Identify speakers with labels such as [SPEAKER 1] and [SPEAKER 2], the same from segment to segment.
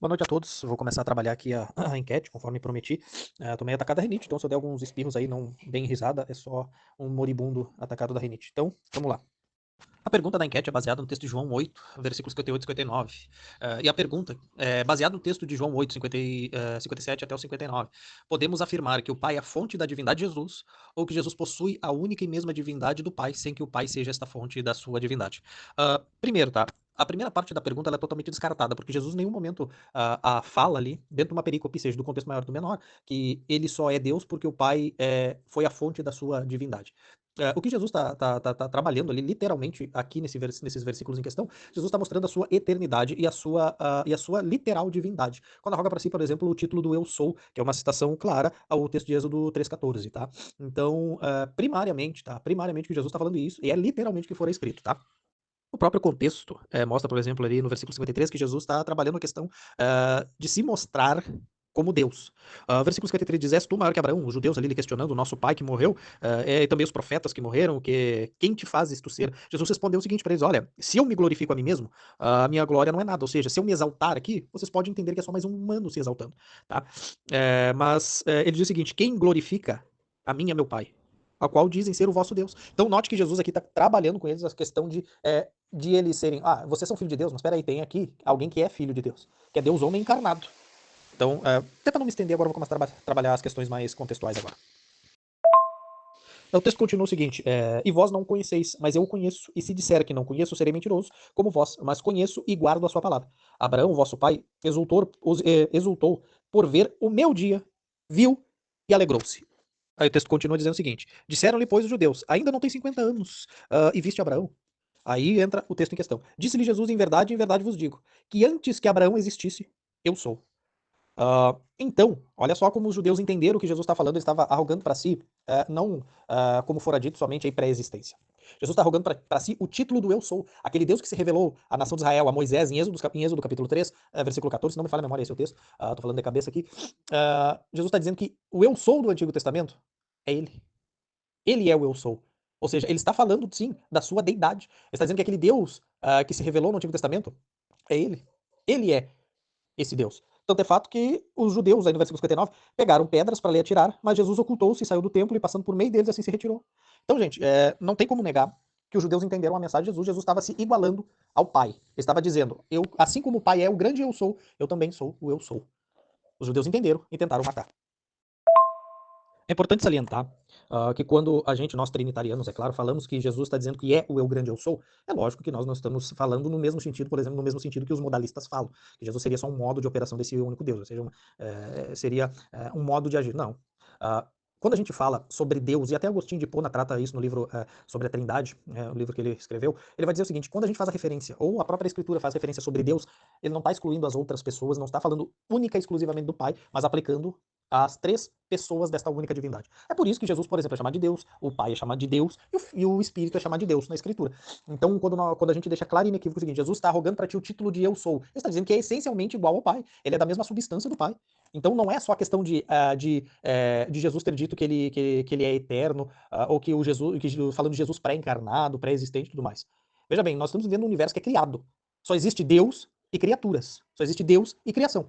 [SPEAKER 1] Boa noite a todos. Vou começar a trabalhar aqui a, a enquete, conforme prometi. Tô meio atacado da rinite, então se eu der alguns espirros aí, não bem risada, é só um moribundo atacado da rinite. Então, vamos lá. A pergunta da enquete é baseada no texto de João 8, versículos 58 e 59. E a pergunta é baseada no texto de João 8, 57 até o 59. Podemos afirmar que o Pai é a fonte da divindade de Jesus, ou que Jesus possui a única e mesma divindade do Pai, sem que o Pai seja esta fonte da sua divindade? Primeiro, tá? A primeira parte da pergunta ela é totalmente descartada, porque Jesus em nenhum momento fala ali, dentro de uma perícope, seja do contexto maior ou do menor, que ele só é Deus porque o Pai foi a fonte da sua divindade. O que Jesus está trabalhando ali, literalmente, aqui nesses versículos em questão, Jesus está mostrando a sua eternidade e a sua literal divindade. Quando arroga para si, por exemplo, o título do Eu Sou, que é uma citação clara ao texto de Êxodo 3,14, tá? Então, primariamente, tá? Primariamente que Jesus está falando isso, e é literalmente o que fora escrito, tá? O próprio contexto mostra, por exemplo, ali no versículo 53, que Jesus está trabalhando a questão de se mostrar como Deus. Versículo 53 diz: És tu maior que Abraão? Os judeus ali lhe questionando, o nosso pai que morreu, e também os profetas que morreram, que quem te fazes tu ser? Jesus respondeu o seguinte para eles: Olha, se eu me glorifico a mim mesmo, a minha glória não é nada. Ou seja, se eu me exaltar aqui, vocês podem entender que é só mais um humano se exaltando. Tá? Mas ele diz o seguinte: Quem glorifica a mim é meu pai, a qual dizem ser o vosso Deus. Então note que Jesus aqui está trabalhando com eles a questão de eles serem, vocês são filho de Deus, mas peraí, tem aqui alguém que é filho de Deus, que é Deus homem encarnado. Então, até para não me estender agora, eu vou começar a trabalhar as questões mais contextuais agora. Então, o texto continua o seguinte: E vós não conheceis, mas eu o conheço, e se disser que não conheço, serei mentiroso, como vós, mas conheço e guardo a sua palavra. Abraão, vosso pai, exultou por ver o meu dia, viu e alegrou-se. Aí o texto continua dizendo o seguinte: Disseram-lhe, pois, os judeus: Ainda não tem 50 anos, e viste Abraão? Aí entra o texto em questão. Disse-lhe Jesus: em verdade vos digo, que antes que Abraão existisse, eu sou. Então, olha só como os judeus entenderam o que Jesus está falando, ele estava arrogando para si, não como fora dito, somente a pré-existência. Jesus está arrogando para si o título do Eu Sou, aquele Deus que se revelou à nação de Israel, a Moisés, em Êxodo capítulo 3, versículo 14, se não me falha a memória, esse é o texto, estou falando de cabeça aqui. Jesus está dizendo que o Eu Sou do Antigo Testamento é ele. Ele é o Eu Sou. Ou seja, ele está falando, sim, da sua deidade. Ele está dizendo que aquele Deus que se revelou no Antigo Testamento é ele. Ele é esse Deus. Tanto é fato que os judeus, aí no versículo 59, pegaram pedras para lhe atirar, mas Jesus ocultou-se e saiu do templo e passando por meio deles assim se retirou. Então, gente, não tem como negar que os judeus entenderam a mensagem de Jesus. Jesus estava se igualando ao Pai. Ele estava dizendo, eu, assim como o Pai é o grande Eu Sou, eu também sou o Eu Sou. Os judeus entenderam e tentaram matar. É importante salientar que quando a gente, nós trinitarianos, é claro, falamos que Jesus está dizendo que é o eu grande eu sou, é lógico que nós não estamos falando no mesmo sentido, por exemplo, no mesmo sentido que os modalistas falam, que Jesus seria só um modo de operação desse único Deus, ou seja, seria um modo de agir. Não. Ah, quando a gente fala sobre Deus, e até Agostinho de Hipona trata isso no livro sobre a Trindade, o livro que ele escreveu, ele vai dizer o seguinte: quando a gente faz a referência, ou a própria Escritura faz referência sobre Deus, ele não está excluindo as outras pessoas, não está falando única e exclusivamente do Pai, mas aplicando as três pessoas desta única divindade. É por isso que Jesus, por exemplo, é chamado de Deus, o Pai é chamado de Deus e o Espírito é chamado de Deus na Escritura. Então, quando a gente deixa claro e inequívoco o seguinte: Jesus está arrogando para ti o título de Eu Sou, ele está dizendo que é essencialmente igual ao Pai, ele é da mesma substância do Pai. Então, não é só a questão de Jesus ter dito que ele é eterno, ou que o Jesus, falando de Jesus pré-encarnado, pré-existente e tudo mais. Veja bem, nós estamos vivendo um universo que é criado. Só existe Deus e criaturas. Só existe Deus e criação.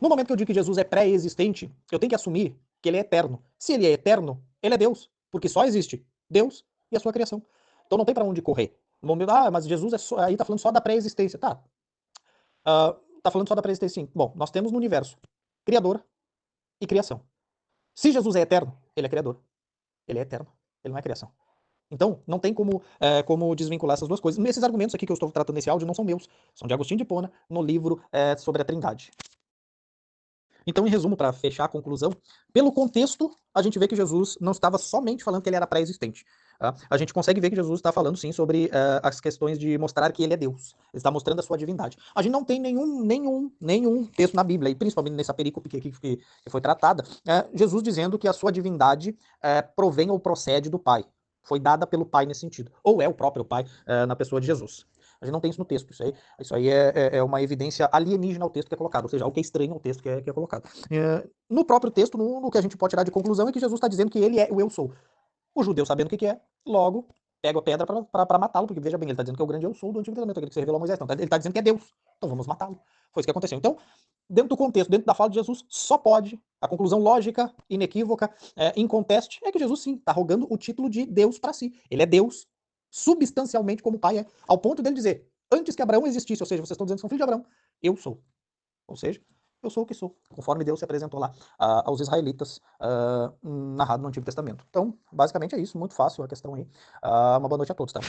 [SPEAKER 1] No momento que eu digo que Jesus é pré-existente, eu tenho que assumir que ele é eterno. Se ele é eterno, ele é Deus, porque só existe Deus e a sua criação. Então não tem para onde correr. No momento, mas Jesus aí tá falando só da pré-existência. Tá. Tá falando só da pré-existência, sim. Bom, nós temos no universo criador e criação. Se Jesus é eterno, ele é criador. Ele é eterno. Ele não é criação. Então, não tem como desvincular essas duas coisas. Esses argumentos aqui que eu estou tratando nesse áudio não são meus, são de Agostinho de Hipona, no livro sobre a Trindade. Então, em resumo, para fechar a conclusão, pelo contexto, a gente vê que Jesus não estava somente falando que ele era pré-existente. Tá? A gente consegue ver que Jesus está falando, sim, sobre as questões de mostrar que ele é Deus. Ele está mostrando a sua divindade. A gente não tem nenhum texto na Bíblia, e principalmente nessa perícope que foi tratada, Jesus dizendo que a sua divindade provém ou procede do Pai. Foi dada pelo Pai nesse sentido. Ou é o próprio Pai na pessoa de Jesus. A gente não tem isso no texto. Isso aí é uma evidência alienígena ao texto que é colocado, ou seja, algo que é estranho ao texto que é colocado. No próprio texto, no que a gente pode tirar de conclusão é que Jesus está dizendo que ele é o Eu Sou. O judeu, sabendo o que é, logo pega a pedra para matá-lo, porque veja bem, ele está dizendo que é o grande Eu Sou do Antigo Testamento, aquele que se revelou a Moisés. Então, ele está dizendo que é Deus. Então vamos matá-lo. Foi isso que aconteceu. Então, dentro do contexto, dentro da fala de Jesus, só pode, a conclusão lógica, inequívoca, inconteste, é que Jesus sim está rogando o título de Deus para si. Ele é Deus, substancialmente como o Pai é, ao ponto dele dizer, antes que Abraão existisse, ou seja, vocês estão dizendo que são filhos de Abraão, eu sou. Ou seja, eu sou o que sou, conforme Deus se apresentou lá aos israelitas, narrado no Antigo Testamento. Então, basicamente é isso, muito fácil a questão aí. Uma boa noite a todos, tá?